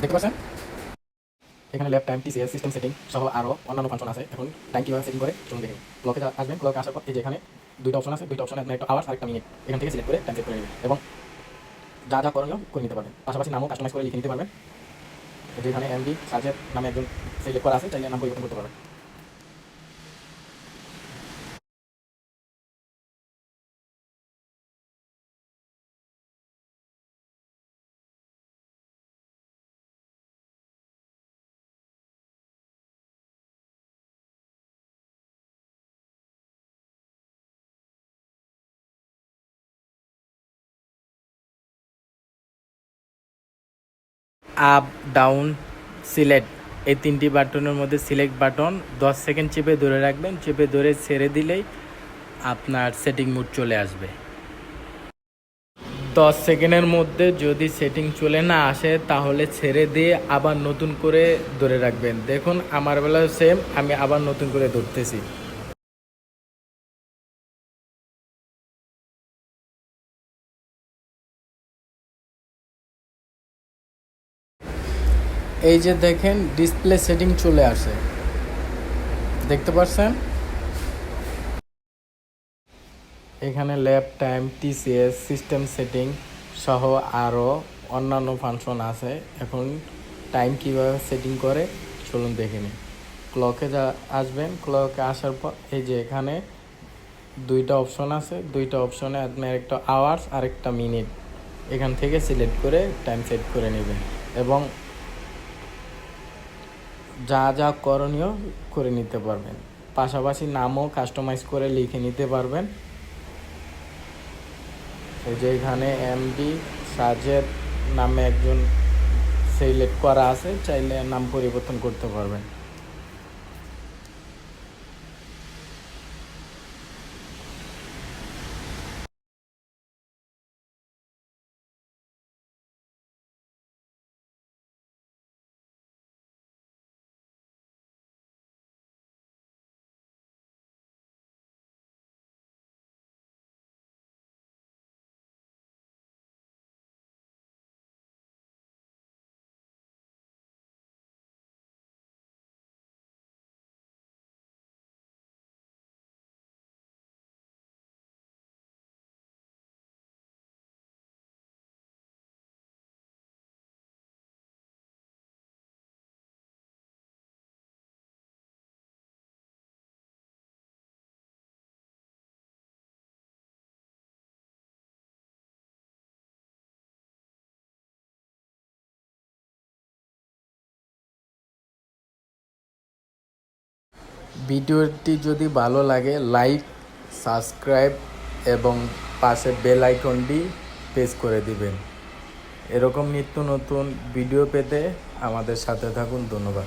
দেখতে পাচ্ছেন এখানে lab time TCS system setting সহ আরও অন্যান্য ফাংশন আছে। এখন টাইম কীভাবে সেটিং করে চলুন দেখুন। ক্লকে আসবেন, ক্লকে আসার পর এই যে এখানে দুইটা অপশন আছে, দুইটা অপশনে আপনার একটা আওয়ার্স আর একটা মিনিট এখান থেকে সিলেক্ট করে টাইম সেট করে নেবেন এবং যা যা করণীয় করে নিতে পারবেন। পাশাপাশি নামও কাস্টমাইজ করে লিখে নিতে পারবেন। যেখানে এমডি সার্জের নামে একজন সিলেক্ট করা আছে, চাইলে নাম পরিবর্তন করতে পারবেন। আপ ডাউন সিলেক্ট এই তিনটি বাটনের মধ্যে সিলেক্ট বাটন 10 সেকেন্ড চেপে ধরে রাখবেন, চেপে ধরে ছেড়ে দিলেই আপনার সেটিং মোড চলে আসবে। 10 সেকেন্ডের মধ্যে যদি সেটিং চলে না আসে তাহলে ছেড়ে দিয়ে আবার নতুন করে ধরে রাখবেন। দেখুন আমার বেলা সেম, আমি আবার নতুন করে ধরতেছি। এই যে দেখেন ডিসপ্লে সেটিং চলে আসে, দেখতে পাচ্ছেন এখানে lab time TCS system setting সহ আরও অন্যান্য ফাংশন আছে। এখন টাইম কীভাবে সেটিং করে চলুন দেখে নিই। ক্লকে আসবেন, ক্লকে আসার পর এই যে এখানে দুইটা অপশন আছে, দুইটা অপশনে আপনার একটা আওয়ার্স আর একটা মিনিট এখান থেকে সিলেক্ট করে টাইম সেট করে নেবেন এবং যা যা করণীয় করে নিতে পারবেন। পাশাপাশি নামও কাস্টমাইজ করে লিখে নিতে পারবেন। এই যে এখানে এমডি সাজেদ নামে একজন সিলেক্ট করা আছে, চাইলে নাম পরিবর্তন করতে পারবেন। ভিডিওটি যদি ভালো লাগে লাইক, সাবস্ক্রাইব এবং পাশে বেল আইকনটি প্রেস করে দিবেন। এরকম নিত্য নতুন ভিডিও পেতে আমাদের সাথে থাকুন। ধন্যবাদ।